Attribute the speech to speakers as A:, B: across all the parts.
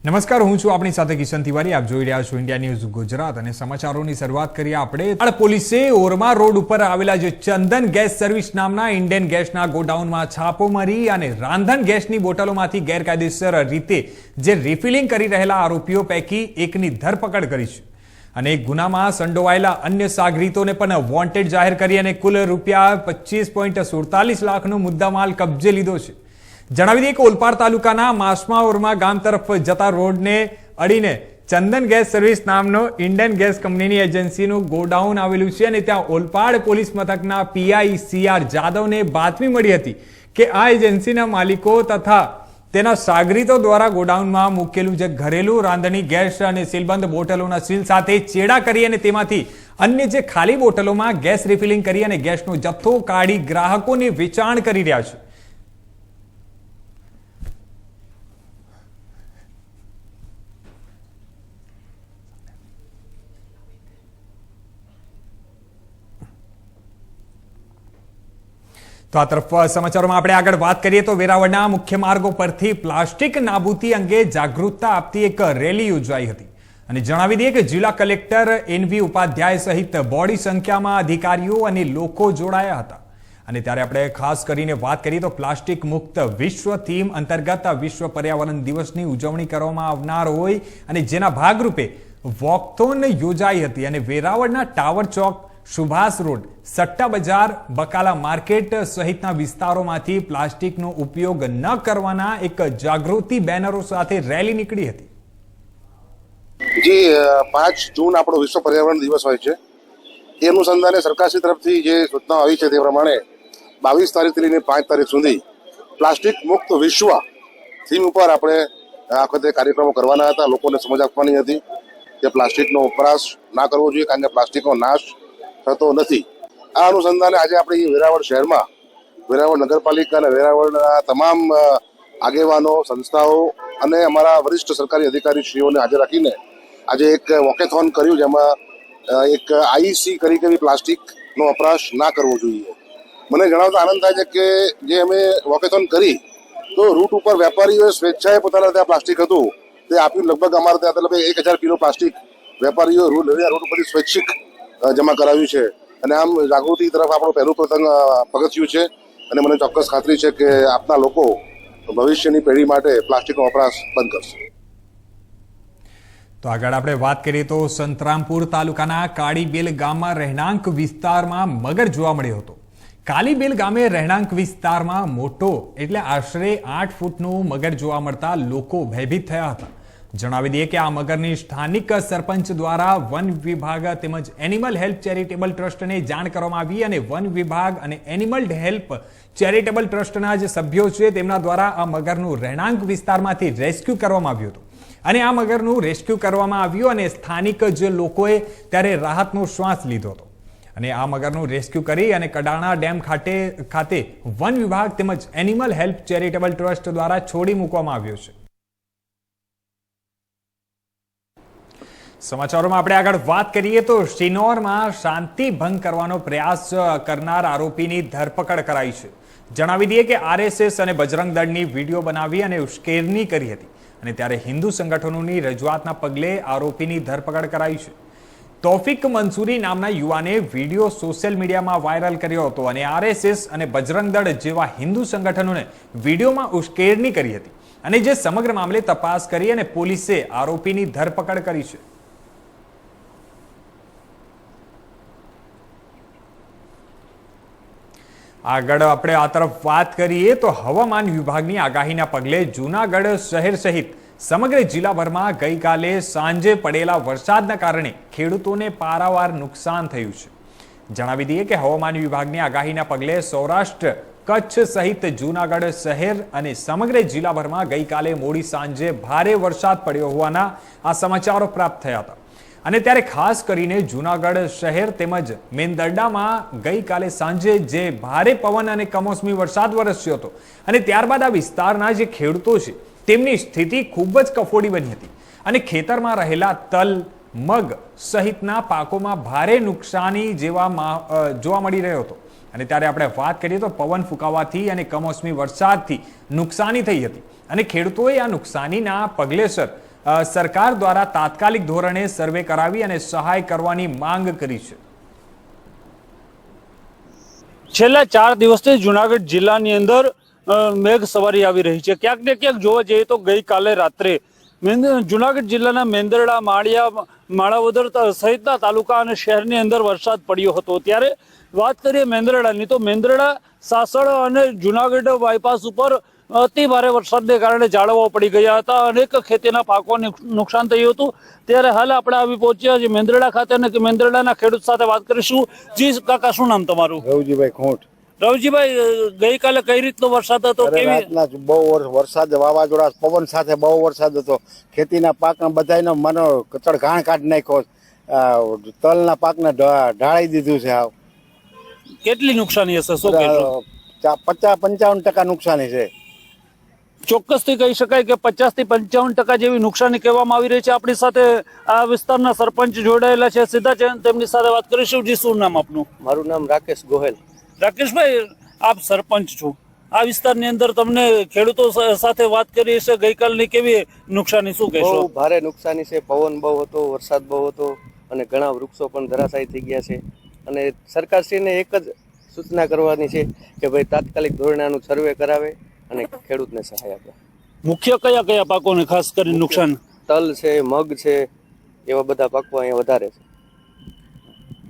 A: નમસ્કાર, હું છું આપણી સાથે કિશન તિવારી. આપ જોઈ રહ્યા છો ઇન્ડિયા ન્યૂઝ ગુજરાત અને સમાચારોની શરૂઆત કરીએ આપણે. પોલીસે ઓરમા રોડ ઉપર આવેલા જે ચંદન ગેસ સર્વિસ નામના ઇન્ડિયન ગેસના ગોડાઉનમાં છાપો મારી અને રાંધણ ગેસની બોટલોમાંથી ગેરકાયદેસર રીતે જે રિફિલિંગ કરી રહેલા આરોપીઓ પૈકી એકની ધરપકડ કરી છે અને ગુનામાં સંડોવાયેલા અન્ય સાગરીતોને પણ વોન્ટેડ જાહેર કરી અને કુલ રૂપિયા 25.47 લાખનો મુદ્દામાલ કબજે લીધો છે. જણાવી દઈએ કે ઓલપાડ તાલુકાના માસમા ઓરમા ગામ તરફ જતા રોડને અડીને ચંદન ગેસ સર્વિસ નામનો ઇન્ડિયન ગેસ કંપનીની એજન્સીનું ગોડાઉન આવેલું છે અને ત્યાં ઓલપાડ પોલીસ મથકના પીઆઈ CR જાદવને બાતમી મળી હતી કે આ એજન્સીના માલિકો તથા તેના સાગરીતો દ્વારા ગોડાઉનમાં મૂકેલું જે ઘરેલું રાંધણી ગેસ અને સીલબંધ બોટલોના સીલ સાથે ચેડા કરી અને તેમાંથી અન્ય જે ખાલી બોટલોમાં ગેસ રિફિલિંગ કરી અને ગેસનો જથ્થો કાઢી ગ્રાહકોને વેચાણ કરી રહ્યા છે. તો આ તરફ સમાચારોમાં આપણે આગળ વાત કરીએ તો વેરાવળના મુખ્ય માર્ગો પરથી પ્લાસ્ટિક નાબૂદી અંગે જાગૃતતા આપતી એક રેલી યોજાઈ હતી અને જણાવી દઈએ કે જિલ્લા કલેક્ટર NV ઉપાધ્યાય સહિત બોડી સંખ્યામાં અધિકારીઓ અને લોકો જોડાયા હતા. અને ત્યારે આપણે ખાસ કરીને વાત કરીએ તો પ્લાસ્ટિક મુક્ત વિશ્વ થીમ અંતર્ગત વિશ્વ પર્યાવરણ દિવસની ઉજવણી કરવામાં આવનાર હોય અને જેના ભાગરૂપે વોકથોન યોજાઈ હતી અને વેરાવળના ટાવર ચોક, સુભાષ રોડ, સટ્ટા બજાર, બકાલા માર્કેટ સહિતના વિસ્તારોમાંથી પ્લાસ્ટિકનો ઉપયોગ ન કરવાના એક જાગૃતિ બેનરો સાથે રેલી નીકળી હતી.
B: જી 5 જૂન આપણો વિશ્વ પર્યાવરણ દિવસ હોય છે. એ અનુસંધાને સરકારશ્રી તરફથી જે સૂચનાઓ આવી છે તે પ્રમાણે 22 તારીખથી લઈને 5 તારીખ સુધી પ્લાસ્ટિક મુક્ત વિશ્વ થીમ ઉપર આપણે આ વખતે કાર્યક્રમો કરવાના હતા. લોકોને સમજ આપવાની હતી કે પ્લાસ્ટિકનો વપરાશ ના કરવો જોઈએ કારણ કે પ્લાસ્ટિકનો નાશ થતો નથી. આ અનુસંધાને આજે આપણે વેરાવળ શહેરમાં વેરાવળ નગરપાલિકા અને વેરાવળના તમામ આગેવાનો, સંસ્થાઓ અને અમારા વરિષ્ઠ સરકારી અધિકારીશ્રીઓને હાજર રાખીને આજે એક વોકેથોન કર્યું જેમાં એક IEC કરી પ્લાસ્ટિકનો વપરાશ ના કરવો જોઈએ. મને જણાવતા આનંદ થાય છે કે જે અમે વોકેથોન કરી તો રૂટ ઉપર વેપારીઓએ સ્વેચ્છાએ પોતાના ત્યાં પ્લાસ્ટિક હતું તે આપ્યું. લગભગ અમારે ત્યાં મતલબ 1000 કિલો પ્લાસ્ટિક વેપારીઓ રૂટ ઉપરથી સ્વૈચ્છિક જમા કરાવ્યું છે અને આમ જાગૃતિ તરફ આપણું પહેલું પગથિયું છે અને મને ચોક્કસ ખાતરી છે કે આપના લોકો ભવિષ્યની પેઢી માટે પ્લાસ્ટિકનો વપરાશ બંધ કરશે.
A: તો આગળ આપણે વાત કરીએ તો સંતરામપુર તાલુકાના કાળીબેલ ગામમાં રહેણાંક વિસ્તારમાં મગર જોવા મળ્યો હતો. કાળીબેલ ગામે રહેણાંક વિસ્તારમાં મોટો એટલે આશરે 8 ફૂટનો મગર જોવા મળતા લોકો ભયભીત થયા હતા. જણાવી દઈએ કે આ મગરની સ્થાનિક સરપંચ દ્વારા વન વિભાગ તેમજ એનિમલ હેલ્પ ચેરિટેબલ ટ્રસ્ટને જાણ કરવામાં આવી અને વન વિભાગ અને એનિમલ હેલ્પ ચેરિટેબલ ટ્રસ્ટના જે સભ્યો છે તેમના દ્વારા આ મગરનું રહેણાંક વિસ્તારમાંથી રેસ્ક્યુ કરવામાં આવ્યું હતું અને આ મગરનું રેસ્ક્યુ કરવામાં આવ્યું અને સ્થાનિક જે લોકોએ ત્યારે રાહતનો શ્વાસ લીધો હતો અને આ મગરનું રેસ્ક્યુ કરી અને કડાણા ડેમ ખાતે વન વિભાગ તેમજ એનિમલ હેલ્પ ચેરિટેબલ ટ્રસ્ટ દ્વારા છોડી મૂકવામાં આવ્યો છે. સમાચારોમાં આપણે આગળ વાત કરીએ તો શિનોરમાં શાંતિ ભંગ કરવાનો પ્રયાસ કરનાર આરોપીની ધરપકડ કરાઈ છે. જણાવી દઈએ કે RSS અને બજરંગ દળની વિડીયો બનાવી અને ઉશ્કેરણી કરી હતી અને ત્યારે હિન્દુ સંગઠનોની રજૂઆતના પગલે આરોપીની ધરપકડ કરાઈ છે. તોફિક મંસૂરી નામના યુવાને વિડીયો સોશિયલ મીડિયામાં વાયરલ કર્યો હતો અને RSS અને બજરંગ દળ જેવા હિન્દુ સંગઠનોને વિડીયોમાં ઉશ્કેરણી કરી હતી અને જે સમગ્ર મામલે તપાસ કરી અને પોલીસે આરોપીની ધરપકડ કરી છે. આગળ આપણે આ તરફ વાત કરીએ તો હવામાન વિભાગની આગાહીના પગલે જૂનાગઢ શહેર સહિત સમગ્ર જિલ્લાભરમાં ગઈકાલે સાંજે પડેલા વરસાદના કારણે ખેડૂતોને પારાવાર નુકસાન થયું છે. જણાવી દઈએ કે હવામાન વિભાગની આગાહીના પગલે સૌરાષ્ટ્ર, કચ્છ સહિત જૂનાગઢ શહેર અને સમગ્ર જિલ્લાભરમાં ગઈકાલે મોડી સાંજે ભારે વરસાદ પડ્યો હોવાના આ સમાચારો પ્રાપ્ત થયા હતા અને ત્યારે ખાસ કરીને જૂનાગઢ શહેર તેમજ મેંદરડામાં ગઈકાલે સાંજે જે ભારે પવન અને કમોસમી વરસાદ વરસ્યો હતો અને ત્યારબાદ આ વિસ્તારના જે ખેડૂતો છે તેમની સ્થિતિ ખૂબ જ કફોડી બની હતી અને ખેતરમાં રહેલા તલ, મગ સહિતના પાકોમાં ભારે નુકસાની જેવા જોવા મળી રહ્યો હતો અને ત્યારે આપણે વાત કરીએ તો પવન ફૂંકાવાથી અને કમોસમી વરસાદથી નુકસાની થઈ હતી અને ખેડૂતોએ આ નુકસાનીના પગલેસર સરકાર દ્વારા તાત્કાલિક ધોરણે સર્વે કરાવી અને સહાય કરવાની માંગ કરી છે.
C: છેલ્લા 4 દિવસથી જુનાગઢ જિલ્લાની અંદર મેઘ સવારી આવી રહી છે. ક્યાંક ને ક્યાંક જોવા જઈએ તો ગઈકાલે રાત્રે જુનાગઢ જિલ્લાના મેંદરડા, માળિયા, માણાવદર સહિતના તાલુકા અને શહેરની અંદર વરસાદ પડ્યો હતો. ત્યારે વાત કરીએ મેંદરડાની તો મેંદરડા, સાસણ અને જુનાગઢ બાયપાસ ઉપર અતિ ભારે વરસાદને કારણે ઝાડવાઓ પડી ગયા હતા. અનેક ખેતીના પાકોને નુકસાન થયું હતું. ત્યારે હાલ આપણે આવી પહોંચ્યા છીએ મેંદરડા ખાતે અને મેંદરડાના ખેડૂત સાથે વાત કરીશું. જી કાકા, શું નામ તમારું?
D: રવજીભાઈ ખોટ.
C: રવજીભાઈ, ગઈકાલે કઈ રીતનો વરસાદ હતો?
D: રાતના બહુ વરસાદ, વાવાઝોડા, પવન સાથે બહુ વરસાદ હતો. ખેતીના પાકના બધાનો મનો કચડ ઘાણ કાઢી નાખ્યો. તલના પાકને ઢાળી દીધું છે.
C: કેટલી નુકસાની હશે? શું કહેશો?
D: 50-55% નુકસાની છે.
C: ચોક્કસથી કહી શકાય કે 50 થી 55% જેવી નુકસાની કહેવામાં આવી રહી છે. આપણી સાથે આ વિસ્તારના સરપંચ જોડાયેલા છે, સીધા તેમની સાથે વાત કરીશું. જી, શું નામ આપનું?
E: મારું નામ રાકેશ ગોહેલ.
C: રાકેશભાઈ, આપ સરપંચ છો. આ વિસ્તારની અંદર તમને ખેડૂતો સાથે વાત કરી છે. ગઈકાલની કેવી નુકસાની, શું કહેશો?
E: બહુ ભારે નુકસાની છે. પવન બહુ હતો, વરસાદ બહુ હતો અને ઘણા વૃક્ષો પણ ધરાશાયી થઈ ગયા છે. અને સરકારશ્રીને એક જ સૂચના કરવાની છે કે ભાઈ તાત્કાલિક ધોરણે આનું સર્વે કરાવે અને ખેડૂતને સહાય આપે.
C: મુખ્ય કયા કયા પાકોને ખાસ કરીને નુકસાન?
E: તલ છે, મગ છે, એવા બધા પાકો અહીંયા વધારે છે.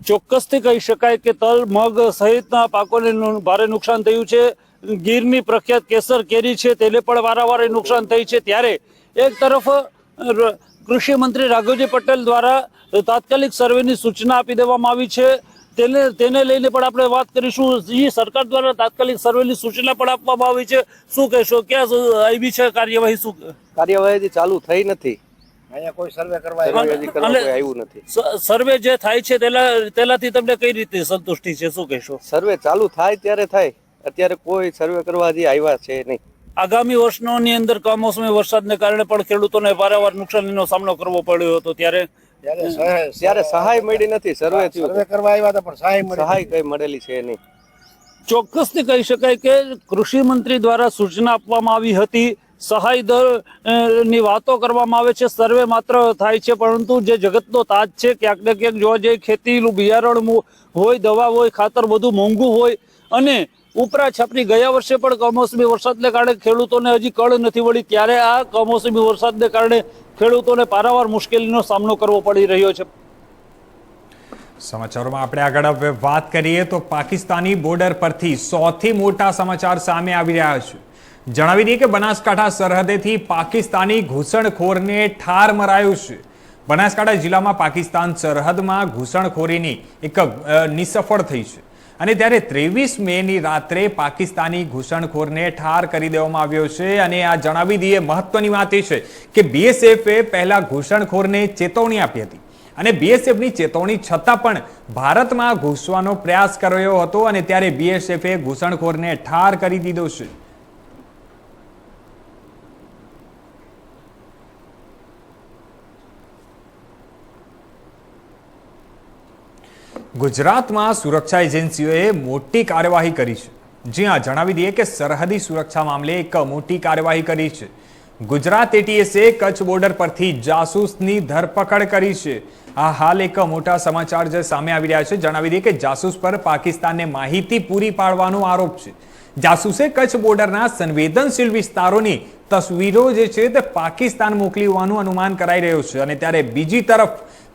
C: ચોક્કસથી કહી શકાય કે તલ, મગ સહિતના પાકોને ભારે નુકસાન થયું છે. ગીરની પ્રખ્યાત કેસર કેરી છે તેને પણ વારંવાર નુકસાન થઈ છે. ત્યારે એક તરફ કૃષિ મંત્રી રાઘવજી પટેલ દ્વારા તાત્કાલિક સર્વેની સૂચના આપી દેવામાં આવી છે. તેને લઈને પણ આપણે વાત કરીશું. સરકાર દ્વારા તાત્કાલિક સર્વેની સૂચના પણ આપવામાં આવી છે. શું કહેશો? ક્યાં આવી છે કાર્યવાહી? શું
E: કાર્યવાહી ચાલુ થઈ નથી?
D: અહીંયા કોઈ સર્વે કરવા
E: આવ્યું નથી.
C: સર્વે જે થાય છે તેનાથી તમને કઈ રીતે સંતુષ્ટિ છે? શું કહેશો?
E: સર્વે ચાલુ થાય ત્યારે થાય, અત્યારે કોઈ સર્વે કરવા હજી આવ્યા છે નહીં.
C: આગામી વર્ષોની અંદર કમોસમી વરસાદને કારણે પણ ખેડૂતોને વારંવાર નુકસાનીનો સામનો કરવો પડ્યો હતો. ત્યારે
E: સહાય મળી નથી. સર્વે
D: કરવા આવ્યા હતા પણ
E: સહાય કઈ મળેલી છે નહીં.
C: ચોક્કસથી કહી શકાય કે કૃષિ મંત્રી દ્વારા સૂચના આપવામાં આવી હતી. સહાય દરની વાતો કરવામાં આવે છે, સર્વે માત્ર થાય છે, પરંતુ જે જગતનો તાજ છે ક્યાંક ને ક્યાંક જોવા જઈએ ખેતીનું બિયારણ હોય, દવા હોય, ખાતર બધું મોંઘું હોય અને ઉપરા છાપરી ગયા વર્ષે પણ કમોસમી વરસાદને કારણે ખેડૂતોને હજી કળ નથી વળી. ત્યારે આ કમોસમી વરસાદને કારણે ખેડૂતોને પારાવાર મુશ્કેલીનો સામનો કરવો પડી રહ્યો છે.
A: સમાચારોમાં આપણે આગળ હવે વાત કરીએ તો પાકિસ્તાની બોર્ડર પરથી સૌથી મોટા સમાચાર સામે આવી રહ્યા છે. જણાવી દઈએ કે બનાસકાંઠા સરહદેથી પાકિસ્તાની ઘૂસણખોરને ઠાર મરાયો છે. બનાસકાંઠા જિલ્લામાં પાકિસ્તાન સરહદમાં ઘૂસણખોરીની એક નિસફળ થઈ છે અને ત્યારે 23 મેની રાત્રે પાકિસ્તાની ઘૂસણખોરને ઠાર કરી દેવામાં આવ્યો છે. અને આ જણાવી દઈએ મહત્વની વાત એ છે કે બીએસએફે પહેલા ઘૂસણખોરને ચેતવણી આપી હતી અને બીએસએફની ચેતવણી છતાં પણ ભારતમાં ઘૂસવાનો પ્રયાસ કર્યો હતો અને ત્યારે બીએસએફે ઘૂસણખોરને ઠાર કરી દીધો છે. ગુજરાતમાં સુરક્ષા એજન્સીઓએ મોટી કાર્યવાહી કરી છે. જી હા, જણાવી દઈએ કે સરહદી સુરક્ષા મામલે એક મોટી કાર્યવાહી કરી છે. ગુજરાત એટીએસે કચ્છ બોર્ડર પરથી જાસૂસની ધરપકડ કરી છે. આ હાલ એક મોટા સમાચાર જે સામે આવી રહ્યા છે. જણાવી દઈએ કે જાસૂસ પર પાકિસ્તાનને માહિતી પૂરી પાડવાનો આરોપ છે. જાસૂસે કચ્છ બોર્ડરના સંવેદનશીલ વિસ્તારોની તસવીરો જે છે તે પાકિસ્તાન મોકલી હોવાનું અનુમાન કરાઈ રહ્યું છે. અને ત્યારે બીજી તરફ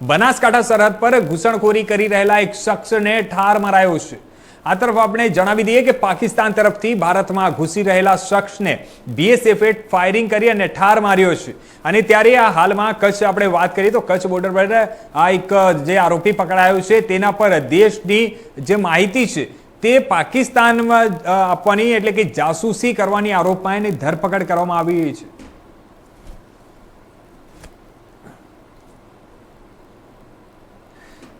A: બનાસકાંઠા સરહદ પર ઘૂસણખોરી કરી રહેલા એક શખ્સને ઠાર મરાયો છે. આ તરફ આપણે જણાવી દઈએ કે પાકિસ્તાન તરફથી ભારતમાં ઘૂસી રહેલા શખ્સને બીએસએફે ફાયરિંગ કરી અને ઠાર માર્યો છે. અને ત્યારે આ હાલમાં કચ્છ આપણે વાત કરીએ તો કચ્છ બોર્ડર પર આ એક જે આરોપી પકડાયો છે તેના પર દેશની જે માહિતી છે તે પાકિસ્તાનમાં આપવાની એટલે કે જાસૂસી કરવાની આરોપમાં એની ધરપકડ કરવામાં આવી છે.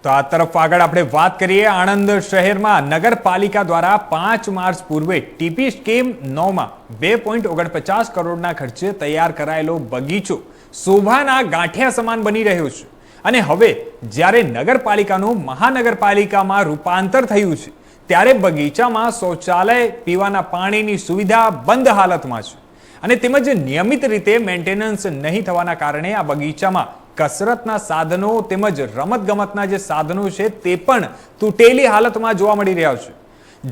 A: તો આ તરફ આગળ આપણે વાત કરીએ આણંદ શહેરમાં નગરપાલિકા દ્વારા 5 માર્ચ પૂર્વે ટીપી સ્કીમ 9માં 2.49 કરોડના ખર્ચે તૈયાર કરાયેલો બગીચો શોભાના ગાંઠિયા સમાન બની રહ્યો છે. અને હવે જ્યારે નગરપાલિકાનું મહાનગરપાલિકામાં રૂપાંતર થયું છે ત્યારે બગીચામાં શૌચાલય, પીવાના પાણીની સુવિધા બંધ હાલતમાં છે. અને તેમજ નિયમિત રીતે મેન્ટેનન્સ નહીં થવાના કારણે આ બગીચામાં કસરતના સાધનો તેમજ રમતગમતના જે સાધનો છે તે પણ તૂટેલી હાલતમાં જોવા મળી રહ્યા છે,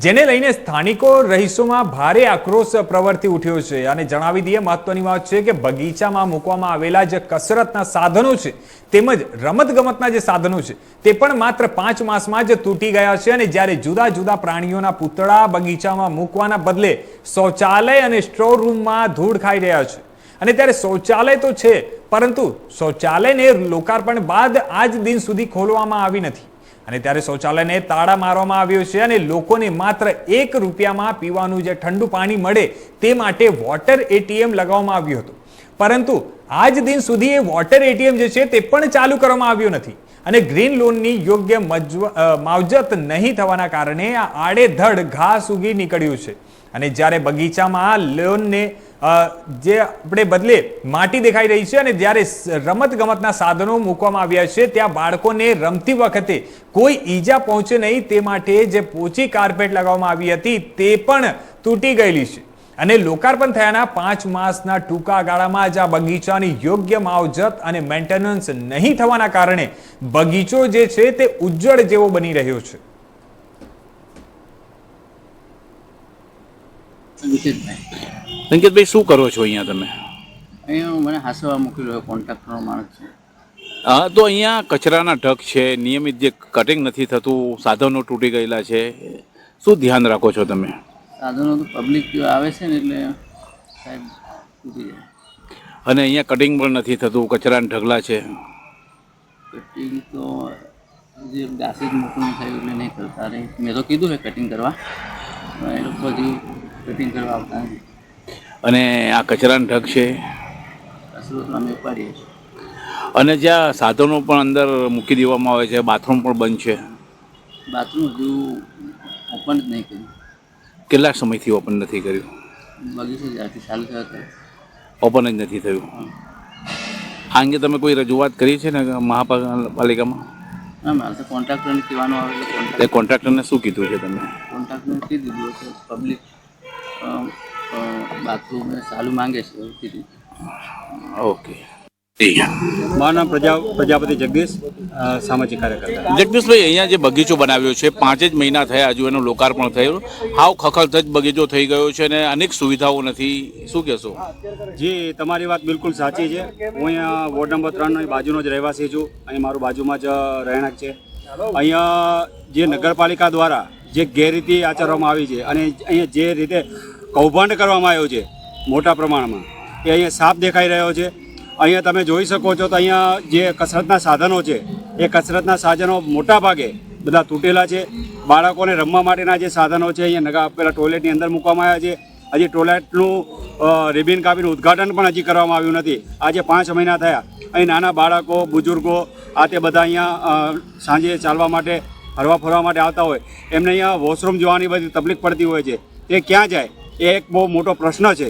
A: જેને લઈને સ્થાનિકો રહીશોમાં ભારે આક્રોશ પ્રવર્તી ઉઠ્યો છે. અને જણાવી દઈએ, મહત્વની વાત છે કે બગીચામાં મૂકવામાં આવેલા જે કસરતના સાધનો છે તેમજ રમતગમતના જે સાધનો છે તે પણ માત્ર 5 માસમાં જ તૂટી ગયા છે. અને જ્યારે જુદા જુદા પ્રાણીઓના પૂતળા બગીચામાં મૂકવાના બદલે શૌચાલય અને સ્ટોર રૂમમાં ધૂળ ખાઈ રહ્યા છે. અને ત્યારે શૌચાલય તો છે, પરંતુ શૌચાલયને લોકાર્પણ બાદ આજ દિન સુધી ખોલવામાં આવી નથી. અને ત્યારે શૌચાલયને તાળા મારવામાં આવ્યો છે અને લોકોને માત્ર 1 રૂપિયામાં પીવાનું જે ઠંડુ પાણી મળે તે માટે વોટર એટીએમ લગાવવામાં આવ્યું હતું, પરંતુ આજ દિન સુધી એ વોટર એટીએમ જે છે તે પણ ચાલુ કરવામાં આવ્યું નથી. અને ગ્રીન લોનની યોગ્ય માવજત નહીં થવાના કારણે આ આડેધડ ઘાસ ઉગી નીકળ્યું છે. અને જ્યારે બગીચામાં લોનને જે આપણે બદલે માટી દેખાઈ રહી છે અને જ્યારે રમત ગમતના સાધનો મૂકવામાં આવ્યા છે ત્યાં બાળકોને રમતી વખતે કોઈ ઈજા પહોંચે નહીં તે માટે જે પોચી કાર્પેટ લગાવવામાં આવી હતી તે પણ તૂટી ગયેલી છે. અને લોકાર્પણ થયાના 5 માસના ટૂંકા ગાળામાં જ આ બગીચાની યોગ્ય માવજત અને મેન્ટેનન્સ નહીં થવાના કારણે બગીચો જે છે તે ઉજ્જડ જેવો બની રહ્યો છે.
F: સંકેતભાઈ, શું કરો છો અહીંયા તમે?
G: અહીંયા મને હાસવા મોકલ્યો કોન્ટ્રાક્ટરનો માણસ છે.
F: હા, તો અહીંયા કચરાના ઢગ છે, નિયમિત જે કટિંગ નથી થતું, સાધનો તૂટી ગયેલા છે, શું ધ્યાન રાખો છો તમે?
G: સાધનો તો પબ્લિક આવે છે ને એટલે સાહેબ તૂટી જાય.
F: અને અહીંયા કટિંગ પણ નથી થતું, કચરાના ઢગલા છે.
G: કટિંગ તો જે ગાસી જ મોટું થયું એટલે નહીં કરતા. અરે મેં તો કીધું છે કટિંગ કરવા, એ લોકો હજી કટિંગ કરવા આવતા નથી.
F: અને આ કચરાના ઢગ છે,
G: કચરો તો અમે ઉપાડીએ છીએ.
F: અને જ્યાં સાધનો પણ અંદર મૂકી દેવામાં આવે છે, બાથરૂમ પણ બંધ છે.
G: બાથરૂમ હજુ ઓપન જ નહીં કર્યું.
F: કેટલા સમયથી ઓપન નથી કર્યું?
G: બગીચો જ્યારથી ચાલુ થયો હતો
F: ઓપન જ નથી થયું. આ અંગે તમે કોઈ રજૂઆત કરી છે ને મહાપાલિકામાં?
G: ના, મારે તો કોન્ટ્રાક્ટરને કહેવાનું આવે એટલે
F: તે કોન્ટ્રાક્ટરને શું કીધું છે તમે?
G: કોન્ટ્રાક્ટરને કહી દીધું કે પબ્લિક બાથરૂમ ચાલુ માંગે છે એવું કીધું.
F: ઓકે.
C: મારું નામ પ્રજાપતિ જગદીશ, સામાજિક કાર્યકર્તા.
F: જગદીશભાઈ, અહીંયા જે બગીચો બનાવ્યો છે 5 જ મહિના થયા, હજુ એનું લોકાર્પણ થયું, હાવ ખખલધજ બગીચો થઈ ગયો છે અને અનેક સુવિધાઓ નથી, શું કહેશો?
C: જી, તમારી વાત બિલકુલ સાચી છે. હું અહીંયા વોર્ડ નંબર 3 બાજુનો જ રહેવાસી છું. અહીં મારું બાજુમાં જ રહેણાંક છે. અહીંયા જે નગરપાલિકા દ્વારા જે ગેરરીતિ આચરવામાં આવી છે અને અહીંયા જે રીતે કૌભાંડ કરવામાં આવ્યો છે મોટા પ્રમાણમાં, એ અહીંયા સાફ દેખાઈ રહ્યો છે. અહીંયા તમે જોઈ શકો છો તો અહીંયા જે કસરતના સાધનો છે એ કસરતના સાધનો મોટા ભાગે બધા તૂટેલા છે. બાળકોને રમવા માટેના જે સાધનો છે અહીંયા પેલા ટોયલેટની અંદર મૂકવામાં આવ્યા છે. હજી ટોયલેટનું રિબિન કાપીને ઉદ્ઘાટન પણ હજી કરવામાં આવ્યું નથી. આજે 5 મહિના થયા. અહીં નાના બાળકો, બુજુર્ગો આ તે બધા અહીંયા સાંજે ચાલવા માટે, હરવા ફરવા માટે આવતા હોય, એમને અહીંયા વોશરૂમ જોવાની બધી તકલીફ પડતી હોય છે. તે ક્યાં જાય એ એક બહુ મોટો પ્રશ્ન છે.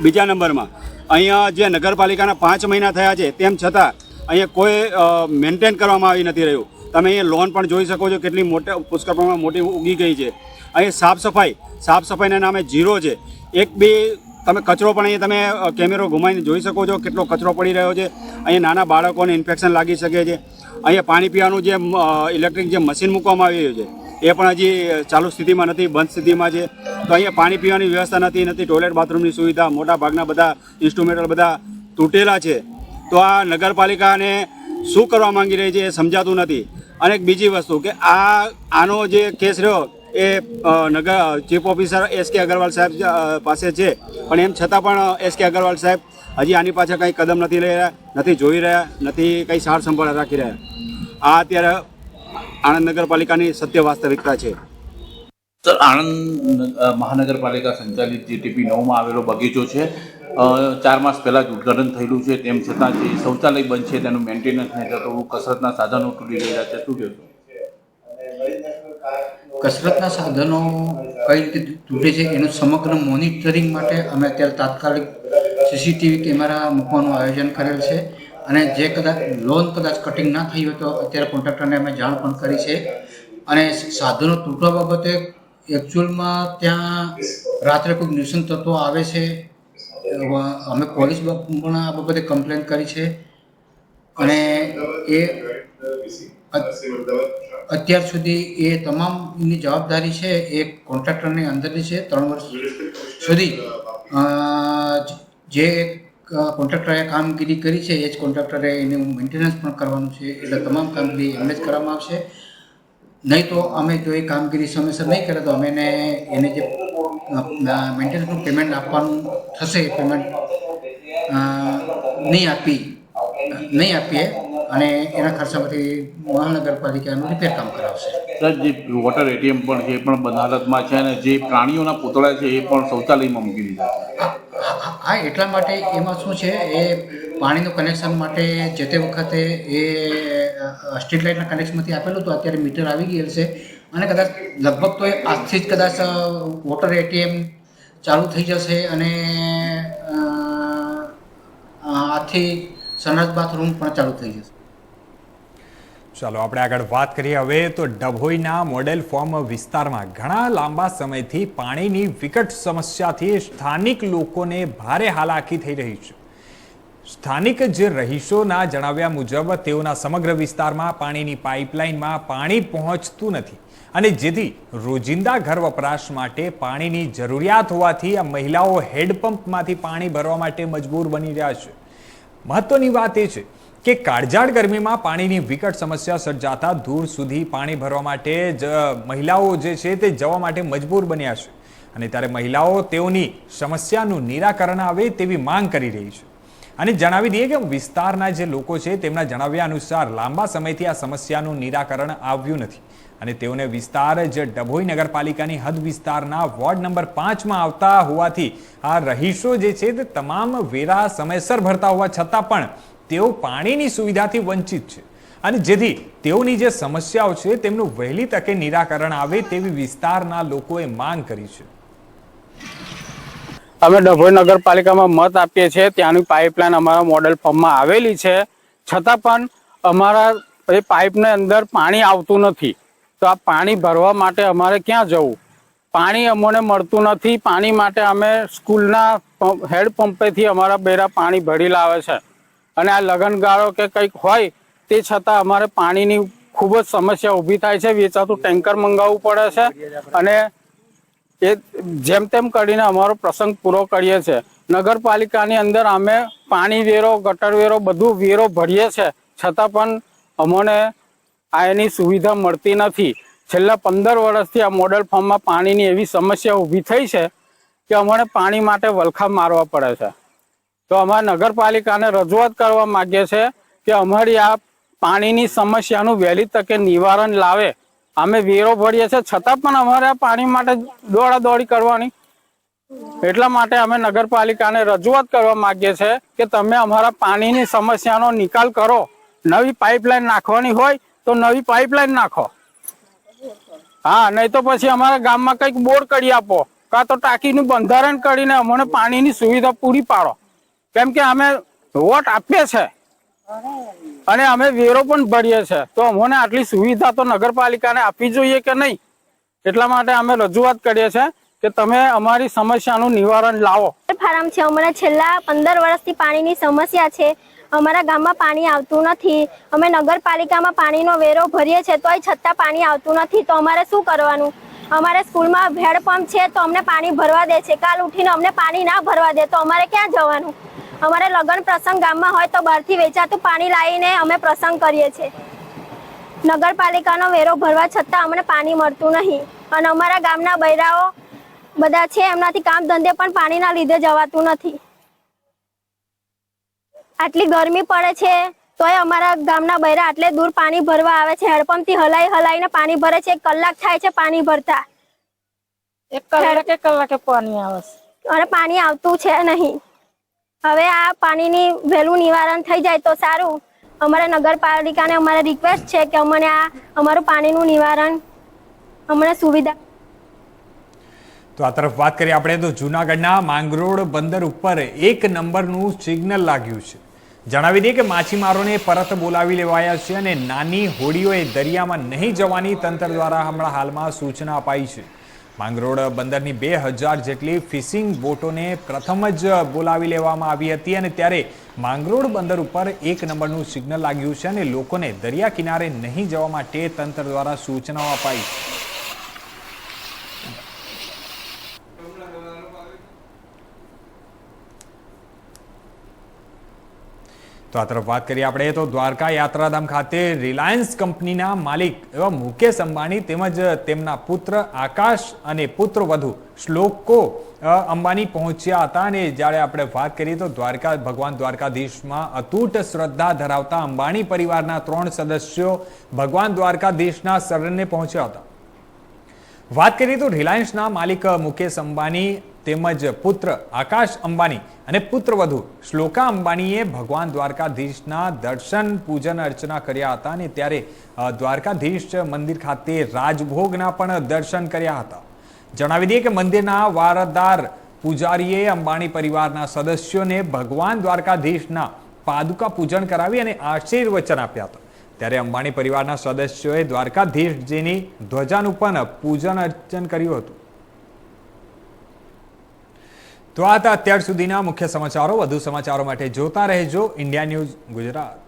C: બીજા નંબરમાં અહીંયા જે નગરપાલિકાના 5 મહિના થયા છે તેમ છતાં અહીંયા કોઈ મેન્ટેન કરવામાં આવી નથી રહ્યું. તમે અહીંયા લોન પણ જોઈ શકો છો, કેટલી પુષ્કળ પ્રમાણમાં મોટી ઉગી ગઈ છે. અહીંયા સાફ સફાઈના નામે ઝીરો છે. એક બી તમે કચરો પણ અહીંયા તમે કેમેરો ઘુમાઈને જોઈ શકો છો કેટલો કચરો પડી રહ્યો છે. અહીંયા નાના બાળકોને ઇન્ફેક્શન લાગી શકે છે. અહીંયા પાણી પીવાનું જે ઇલેક્ટ્રિક જે મશીન મૂકવામાં આવ્યું છે એ પણ હજી ચાલુ સ્થિતિમાં નથી, બંધ સ્થિતિમાં છે. તો અહીંયા પાણી પીવાની વ્યવસ્થા નથી ટોયલેટ બાથરૂમની સુવિધા, મોટા ભાગના બધા ઇન્સ્ટ્રુમેન્ટલ બધા તૂટેલા છે. તો આ નગરપાલિકાને શું કરવા માંગી રહી છે એ સમજાતું નથી. અને એક બીજી વસ્તુ કે આનો જે કેસ રહ્યો એ ચીફ ઓફિસર એસ કે અગ્રવાલ સાહેબ પાસે છે, પણ એમ છતાં પણ એસ કે અગ્રવાલ સાહેબ હજી આની પાછળ કંઈ કદમ નથી લઈ રહ્યા, નથી જોઈ રહ્યા, નથી કંઈ સાર સંભાળ રાખી રહ્યા. આ અત્યારે આણંદ નગરપાલિકાની સત્ય વાસ્તવિકતા છે.
F: સર, આણંદ મહાનગરપાલિકા સંચાલિત જીટીપી 9માં આવેલો બગીચો છે. 4 માસ પહેલાં જ ઉદ્ઘાટન થયેલું છે, તેમ છતાં જે શૌચાલય બંધ છે તેનું મેન્ટેનન્સ નહીં થતું, કસરતના સાધનો તૂટી રહ્યા છે, શું કહેશો?
H: કસરતના સાધનો કઈ રીતે તૂટે છે એનું સમગ્ર મોનિટરિંગ માટે અમે અત્યારે તાત્કાલિક સીસીટીવી કેમેરા મૂકવાનું આયોજન કરેલ છે. અને જે લોન કદાચ કટિંગ ના થઈ હોય તો અત્યારે કોન્ટ્રાક્ટરને અમે જાણ પણ કરી છે. અને સાધનો તૂટવા બાબતે એકચ્યુઅલમાં ત્યાં રાત્રે કોઈ ન્યુસન્સ તત્વો આવે છે અમે પોલીસ પણ આ બાબતે કમ્પ્લેન કરી છે અને એ અત્યાર સુધી એ તમામની જવાબદારી છે એ કોન્ટ્રાક્ટરની અંદરની છે. 3 વર્ષ સુધી જે કોન્ટ્રાક્ટરે કામગીરી કરી છે એ જ કોન્ટ્રાક્ટરે એનું મેન્ટેનન્સ પણ કરવાનું છે. એટલે તમામ કામગીરી એમને જ કરવામાં આવશે. નહીં તો અમે જો એ કામગીરી સમયસર નહીં કરે તો અમે એને જે મેન્ટેનન્સનું પેમેન્ટ આપવાનું થશે એ પેમેન્ટ નહીં આપીએ અને એના ખર્ચામાંથી મહાનગરપાલિકાનું રિપેર કામ કરાવશે.
F: સર, જે વોટર એટીએમ પણ છે એ પણ બંધ હાલતમાં છે અને જે પ્રાણીઓના પૂતળા છે એ પણ શૌચાલયમાં મૂકી દીધા છે.
H: હા, એટલા માટે એમાં શું છે એ પાણીનું કનેક્શન માટે જે તે વખતે એ સ્ટ્રીટ લાઇટના કનેક્શનમાંથી આપેલું તો અત્યારે મીટર આવી ગયેલ છે અને કદાચ લગભગ તો આજથી જ કદાચ વોટર એટીએમ ચાલુ થઈ જશે અને આથી સનરાઈઝ બાથરૂમ પણ ચાલુ થઈ જશે.
A: ચાલો આપણે આગળ વાત કરીએ હવે તો ડભોઈના મોડેલ ફોર્મ વિસ્તારમાં ઘણા લાંબા સમયથી પાણીની વિકટ સમસ્યાથી સ્થાનિક લોકોને ભારે હાલાકી થઈ રહી છે. સ્થાનિક જે રહીશોના જણાવ્યા મુજબ તેઓના સમગ્ર વિસ્તારમાં પાણીની પાઇપલાઇનમાં પાણી પહોંચતું નથી અને જેથી રોજિંદા ઘર વપરાશ માટે પાણીની જરૂરિયાત હોવાથી આ મહિલાઓ હેડપંપમાંથી પાણી ભરવા માટે મજબૂર બની રહ્યા છે. મહત્વની વાત એ છે કે કાળઝાળ ગરમીમાં પાણીની વિકટ સમસ્યા સર્જાતા દૂર સુધી પાણી ભરવા માટે મહિલાઓ જે છે તે જવા માટે મજબૂર બન્યા છે અને ત્યારે મહિલાઓ તેઓની સમસ્યાનું નિરાકરણ આવે તેવી માંગ કરી રહી છે. અને જણાવી દઈએ કે વિસ્તારના જે લોકો છે તેમના જણાવ્યા અનુસાર લાંબા સમયથી આ સમસ્યાનું નિરાકરણ આવ્યું નથી અને તેઓને વિસ્તાર જે ડભોઈ નગરપાલિકાની હદ વિસ્તારના વોર્ડ નંબર 5માં આવતા હોવાથી આ રહીશો જે છે તે તમામ વેરા સમયસર ભરતા હોવા છતાં પણ તેઓ પાણીની સુવિધાથી વંચિત છે અને જેથી તેઓની જે સમસ્યાઓ છે તેમનું વહેલી તકે નિરાકરણ આવે તેવી વિસ્તારના લોકોએ માંગ કરી છે.
C: અમે ડભોઈ નગરપાલિકામાં મત આપીએ છીએ. ત્યાંની પાઇપલાઇન અમારા મોડેલ ફોર્મમાં આવેલી છે, છતાં પણ અમારા એ પાઇપને અંદર પાણી આવતું નથી. તો આ પાણી ભરવા માટે અમારે ક્યાં જવું? પાણી અમને મળતું નથી. પાણી માટે અમે સ્કૂલના હેડપંપેથી અમારા બેરા પાણી ભરી લાવે છે અને આ લગનગાળો કે કંઈક હોય તે છતાં અમારે પાણીની ખૂબ જ સમસ્યા ઊભી થાય છે. વેચાતું ટેન્કર મંગાવવું પડે છે અને એ જેમ તેમ કરીને અમારો પ્રસંગ પૂરો કરીએ છીએ. નગરપાલિકાની અંદર અમે પાણી વેરો, ગટર વેરો બધું વેરો ભરીએ છીએ, છતાં પણ અમને આ એની સુવિધા મળતી નથી. છેલ્લા 15 વર્ષથી આ મોડેલ ફોર્મમાં પાણીની એવી સમસ્યા ઊભી થઈ છે કે અમને પાણી માટે વલખા મારવા પડે છે. તો અમારે નગરપાલિકાને રજૂઆત કરવા માંગીએ છીએ કે અમારી આ પાણીની સમસ્યાનું વહેલી તકે નિવારણ લાવે. અમે વેરો ભરીએ છીએ છતાં પણ અમારે આ પાણી માટે દોડાદોડી કરવાની. એટલા માટે અમે નગરપાલિકાને રજૂઆત કરવા માંગીએ છીએ કે તમે અમારા પાણીની સમસ્યાનો નિકાલ કરો. નવી પાઇપલાઇન નાખવાની હોય તો નવી પાઇપલાઇન નાખો. હા, નહીં તો પછી અમારા ગામમાં કંઈક બોર કરી આપો, કાં તો ટાંકીનું બંધારણ કરીને અમને પાણીની સુવિધા પૂરી પાડો. કેમ કે અમે વોટ આપીએ છે અને અમે વેરો પણ ભરીએ છીએ, તો અમને આટલી સુવિધા તો નગરપાલિકાને આપવી જોઈએ કે નહીં? એટલા માટે અમે રજૂઆત કરીએ છીએ કે તમે અમારી સમસ્યાનું નિવારણ લાવો.
I: ફાર્મ છે, અમારા છેલ્લા 15 વર્ષથી પાણીની સમસ્યા છે. અમારા ગામમાં પાણી આવતું નથી. અમે નગરપાલિકામાં પાણીનો વેરો ભરીએ છીએ તોય છતાં પાણી આવતું નથી. તો અમારે શું કરવાનું? અમારે સ્કૂલમાં હેડપંપ છે તો અમને પાણી ભરવા દે છે, કાલ ઉઠીને અમને પાણી ના ભરવા દે તો અમારે ક્યાં જવાનું? અમારે લગ્ન પ્રસંગ ગામમાં હોય તો બહારથી વેચાતું પાણી લાવીને અમે પ્રસંગ કરીએ છીએ. નગરપાલિકાનો વેરો ભરવા છતાં અમને પાણી મળતું નહીં અને અમારા ગામના બૈરાઓ બધા છે એમનાથી કામ ધંધે પણ પાણીના લીધે જવાતું નથી. આટલી ગરમી પડે છે તોય અમારા ગામના બૈરા આટલે દૂર પાણી ભરવા આવે છે. હેડપંપથી હલાઈને પાણી ભરે છે. 1 કલાક થાય છે પાણી ભરતા. 1 કલાકે પાણી આવે અને પાણી આવતું છે નહીં. હવે આ પાણીની વહેલું નિવારણ થઈ જાય તો સારું. અમારે નગરપાલિકાને અમારે રિક્વેસ્ટ છે કે અમને આ અમારું પાણીનું નિવારણ અમને સુવિધા.
A: તો આ તરફ વાત કરીએ આપણે તો જૂનાગઢના માંગરોળ બંદર ઉપર 1 નંબરનું સિગ્નલ લાગ્યું છે. જણાવી દઈએ કે માછીમારોને પરત બોલાવી લેવાયા છે અને નાની હોડીઓએ દરિયામાં નહીં જવાની તંત્ર દ્વારા હમણાં હાલમાં સૂચના અપાઈ છે. માંગરોળ બંદરની 2000 જેટલી ફિશિંગ બોટોને પ્રથમ જ બોલાવી લેવામાં આવી હતી અને ત્યારે માંગરોળ બંદર ઉપર 1 નંબરનું સિગ્નલ લાગ્યું છે અને લોકોને દરિયા કિનારે નહીં જવા માટે તંત્ર દ્વારા સૂચનાઓ અપાઈ. તો આ તરફ વાત કરીએ આપણે તો દ્વારકા યાત્રાધામ ખાતે રિલાયન્સ કંપનીના માલિક એવા મુકેશ અંબાણી તેમજ તેમના પુત્ર આકાશ અને પુત્રવધુ શ્લોકો અંબાણી પહોંચ્યા હતા અને જ્યારે આપણે વાત કરીએ તો ભગવાન દ્વારકાધીશમાં અતૂટ શ્રદ્ધા ધરાવતા અંબાણી પરિવારના 3 સદસ્યો ભગવાન દ્વારકાધીશના શરણે પહોંચ્યા હતા. વાત કરીએ તો રિલાયન્સના માલિક મુકેશ અંબાણી તેમજ પુત્ર આકાશ અંબાણી અને પુત્રવધુ શ્લોકા અંબાણીએ ભગવાન દ્વારકાધીશના દર્શન પૂજન અર્ચના કર્યા હતા અને ત્યારે દ્વારકાધીશ મંદિર ખાતે રાજભોગના પણ દર્શન કર્યા હતા. જણાવી દઈએ કે મંદિરના વારદાર પૂજારીએ અંબાણી પરિવારના સદસ્યોને ભગવાન દ્વારકાધીશના પાદુકા પૂજન કરાવી અને આશીર્વચન આપ્યા હતા. ત્યારે અંબાણી પરિવારના સદસ્યોએ દ્વારકાધીશજીની ધ્વજાનું પણ પૂજન અર્ચન કર્યું હતું. તો આ હતા અત્યાર સુધીના મુખ્ય સમાચારો. વધુ સમાચારો માટે જોતા રહેજો ઇન્ડિયા ન્યૂઝ ગુજરાત.